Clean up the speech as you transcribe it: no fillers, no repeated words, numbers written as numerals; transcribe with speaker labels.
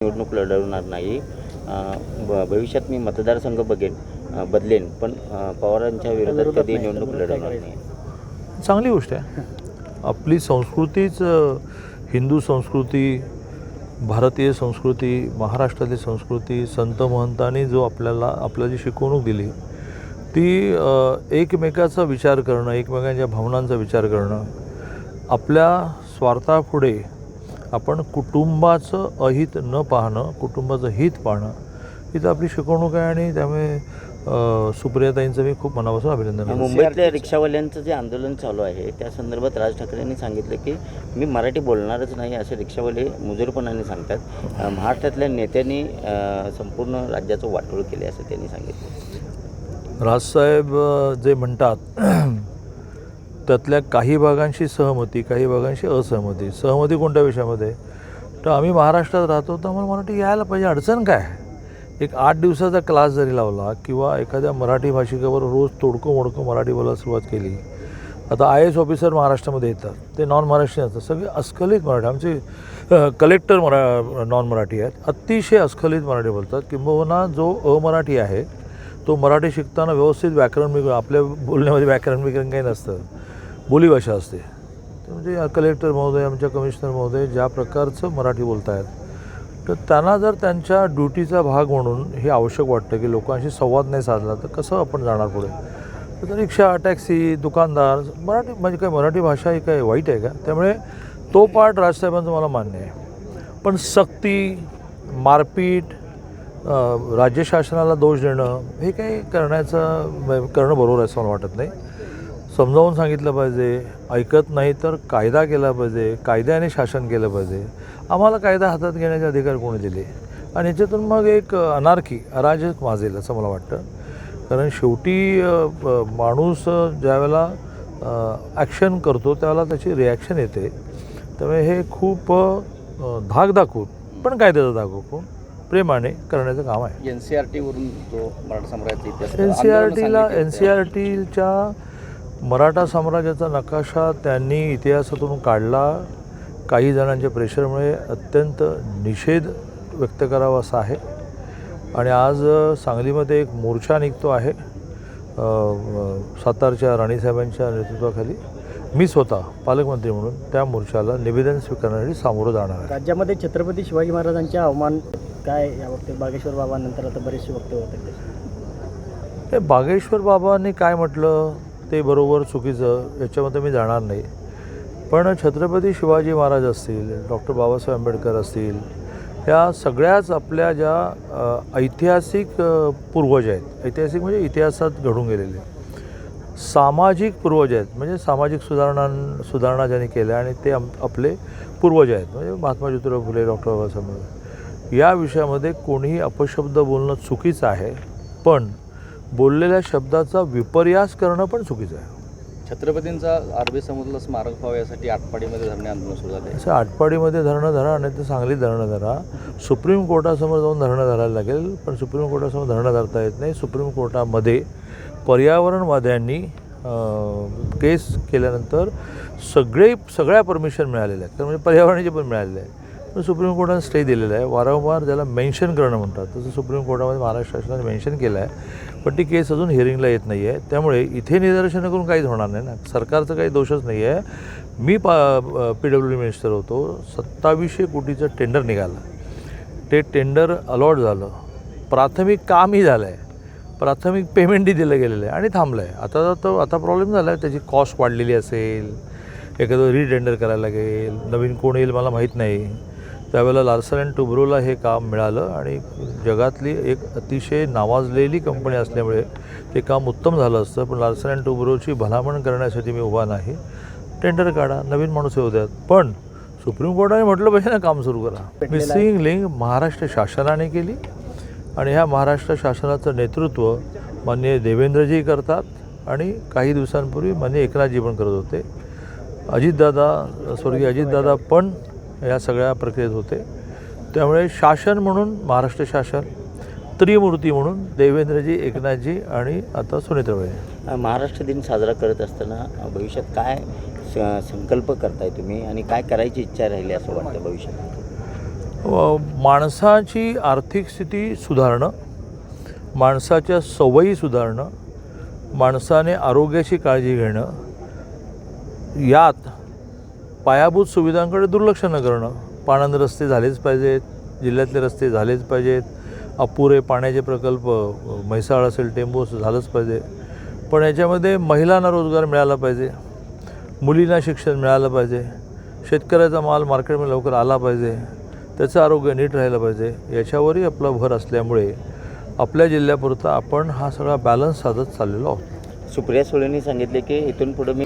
Speaker 1: निवडणूक लढवणार नाही. भविष्यात मी मतदारसंघ बदलेन, पण पवारांच्या विरोधात कधी निवडणूक लढवणार नाही.
Speaker 2: चांगली गोष्ट आहे. आपली संस्कृतीच हिंदू संस्कृती, भारतीय संस्कृती, महाराष्ट्रातली संस्कृती, संत महंतांनी जो आपल्याला जी शिकवणूक दिली ती एकमेकाचा विचार करणं, एकमेकांच्या भावनांचा विचार करणं, आपल्या स्वार्थापुढे आपण कुटुंबाचं अहित न पाहणं, कुटुंबाचं हित पाहणं ही तर आपली शिकवणूक आहे. आणि त्यामुळे सुप्रियाताईंचं मी खूप मनापासून अभिनंदन करतो.
Speaker 1: मुंबईतल्या रिक्षावाल्यांचं जे आंदोलन चालू आहे त्या संदर्भात राज ठाकरेंनी सांगितलं की मी मराठी बोलणारच नाही, असे रिक्षावाले मुजोरपणाने सांगतात. महाराष्ट्रातल्या नेत्यांनी संपूर्ण राज्याचं वाटोळ केले असं त्यांनी सांगितलं.
Speaker 2: राजसाहेब जे म्हणतात त्यातल्या काही भागांशी सहमती, काही भागांशी असहमती. सहमती कोणत्या विषयामध्ये? तर आम्ही महाराष्ट्रात राहतो तर आम्हाला मराठी यायला पाहिजे. अडचण काय? एक 8 दिवसाचा क्लास जरी लावला किंवा एखाद्या मराठी भाषिकावर रोज तोडकं मोडकं मराठी बोलायला सुरुवात केली. आता IAS ऑफिसर महाराष्ट्रामध्ये येतात, ते नॉन मराठी असतात, सगळे अस्खलित मराठी. आमचे कलेक्टर नॉन मराठी आहेत, अतिशय अस्खलित मराठी बोलतात. किंबहुना जो अमराठी आहे तो मराठी शिकताना व्यवस्थित व्याकरण, आपल्या बोलण्यामध्ये व्याकरण काही नसतं, बोलीभाषा असते. म्हणजे कलेक्टर महोदय, आमच्या कमिशनर महोदय ज्या प्रकारचं मराठी बोलत आहेत, तर त्यांना जर त्यांच्या ड्युटीचा भाग म्हणून हे आवश्यक वाटतं की लोकांशी संवाद नाही साधला तर कसं आपण जाणार पुढे? तर रिक्षा, टॅक्सी, दुकानदार, मराठी म्हणजे काय, मराठी भाषा ही काय वाईट आहे का? त्यामुळे तो पार्ट राजसाहेबांचं मला मान्य आहे. पण सक्ती, मारपीट, राज्य शासनाला दोष देणं हे काही करणं बरोबर आहे असं मला वाटत नाही. समजावून सांगितलं पाहिजे, ऐकत नाही तर कायदा केला पाहिजे, कायद्याने शासन केलं पाहिजे. आम्हाला कायदा हातात घेण्याचे अधिकार कोणी दिले? आणि याच्यातून मग एक अराजक माजेल असं मला वाटतं. कारण शेवटी माणूस ज्यावेळेला ॲक्शन करतो त्यावेळेला त्याची रिॲक्शन येते. त्यामुळे हे खूप धाक दाखवून पण कायद्याचा धाक दाखवून प्रेमाने करण्याचं काम आहे.
Speaker 1: NCERTवरून तो मराठा साम्राज्याचा इतिहास,
Speaker 2: NCERTच्या मराठा साम्राज्याचा नकाशा त्यांनी इतिहासातून काढला. काही जणांच्या प्रेशरमुळे अत्यंत निषेध व्यक्त करावा असा आहे. आणि आज सांगलीमध्ये एक मोर्चा निघतो आहे सातारच्या राणीसाहेबांच्या नेतृत्वाखाली. मी स्वतः पालकमंत्री म्हणून त्या मोर्चाला निवेदन स्वीकारण्यासाठी सामोरं जाणार आहे.
Speaker 3: राज्यामध्ये छत्रपती शिवाजी महाराजांचे अवमान काय याबाबतीत बागेश्वर बाबांनंतर आता बरेचसे वक्तव्य होते.
Speaker 2: ते बागेश्वर बाबांनी काय म्हटलं ते बरोबर चुकीचं याच्यामध्ये मी जाणार नाही. पण छत्रपती शिवाजी महाराज असतील, डॉक्टर बाबासाहेब आंबेडकर असतील, ह्या सगळ्याच आपल्या ज्या ऐतिहासिक पूर्वज आहेत, ऐतिहासिक म्हणजे इतिहासात घडून गेलेले सामाजिक पूर्वज आहेत, म्हणजे सामाजिक सुधारणा ज्यांनी केल्या आणि ते आपले पूर्वज आहेत. म्हणजे महात्मा ज्योतिराव फुले, डॉक्टर बाबासाहेब. या विषयामध्ये कोणीही अपशब्द बोलणं चुकीचं आहे, पण बोललेल्या शब्दाचा विपर्यास करणं पण चुकीचं आहे.
Speaker 1: छत्रपतींचा अरबी समुद्राला स्मारक व्हावं यासाठी आटपाडीमध्ये धरणे आंदोलन सुरू झाले.
Speaker 2: असं आटपाडीमध्ये धरणं धरा आणि तर सांगलीत धरणं धरा. सुप्रीम कोर्टासमोर जाऊन धरणं धरायला लागेल, पण सुप्रीम कोर्टासमोर धरणं धरता येत नाही. सुप्रीम कोर्टामध्ये पर्यावरणवाद्यांनी केस केल्यानंतर सगळ्या परमिशन मिळालेल्या आहेत, म्हणजे पर्यावरणाचे पण मिळालेले आहे. पण सुप्रीम कोर्टाने स्टे दिलेला आहे. वारंवार ज्याला मेन्शन करणं म्हणतात तसं सुप्रीम कोर्टामध्ये महाराष्ट्र शासनाने मेन्शन केलं आहे, पण ती केस अजून हिअरिंगला येत नाही आहे. त्यामुळे इथे निदर्शनं करून काहीच होणार नाही ना. सरकारचं काही दोषच नाही आहे. मी PWD मिनिस्टर होतो. 2700 कोटीचं टेंडर निघालं. ते टेंडर अलॉट झालं, प्राथमिक कामही झालं आहे, प्राथमिक पेमेंटही दिलं गेलेलं आहे आणि थांबलं आहे. आता प्रॉब्लेम झाला आहे, त्याची कॉस्ट वाढलेली असेल, एखादं रिटेंडर करायला लागेल, नवीन कोण येईल मला माहीत नाही. त्यावेळेला लार्सन अँड टुब्रोला हे काम मिळालं आणि जगातली एक अतिशय नावाजलेली कंपनी असल्यामुळे ते काम उत्तम झालं असतं. पण लार्सन अँड टुब्रोची भलामण करण्यासाठी मी उभा नाही. टेंडर काढा, नवीन माणूस येऊ द्यात, पण सुप्रीम कोर्टाने म्हटलं पाहिजे ना काम सुरू करा. मिसिंग लिंक महाराष्ट्र शासनाने केली आणि ह्या महाराष्ट्र शासनाचं नेतृत्व माननीय देवेंद्रजी करतात आणि काही दिवसांपूर्वी माननीय एकनाथजी पण करत होते. स्वर्गीय अजितदादा पण या सगळ्या प्रक्रियेत होते. त्यामुळे शासन म्हणून महाराष्ट्र शासन, त्रिमूर्ती म्हणून देवेंद्रजी, एकनाथजी आणि आता सुनेत्राबाई.
Speaker 1: महाराष्ट्र दिन साजरा करत असताना भविष्यात काय संकल्प करताय तुम्ही आणि काय करायची इच्छा राहिली असं वाटतं भविष्यात?
Speaker 2: माणसाची आर्थिक स्थिती सुधारणं, माणसाच्या सवयी सुधारणं, माणसाने आरोग्याची काळजी घेणं, यात पायाभूत सुविधांकडे दुर्लक्ष न करणं. पाणंद रस्ते झालेच पाहिजेत, जिल्ह्यातले रस्ते झालेच पाहिजेत, अपुरे पाण्याचे प्रकल्प म्हैसाळ असेल, टेंबू असेल झालंच पाहिजे. पण याच्यामध्ये महिलांना रोजगार मिळाला पाहिजे, मुलींना शिक्षण मिळालं पाहिजे, शेतकऱ्याचा माल मार्केटमध्ये लवकर आला पाहिजे, त्याचं आरोग्य नीट राहिलं पाहिजे. याच्यावरही आपला भर असल्यामुळे आपल्या जिल्ह्यापुरता आपण हा सगळा बॅलन्स साधत चाललेलो आहोत.
Speaker 1: सुप्रिया सुळेंनी सांगितले की इथून पुढे मी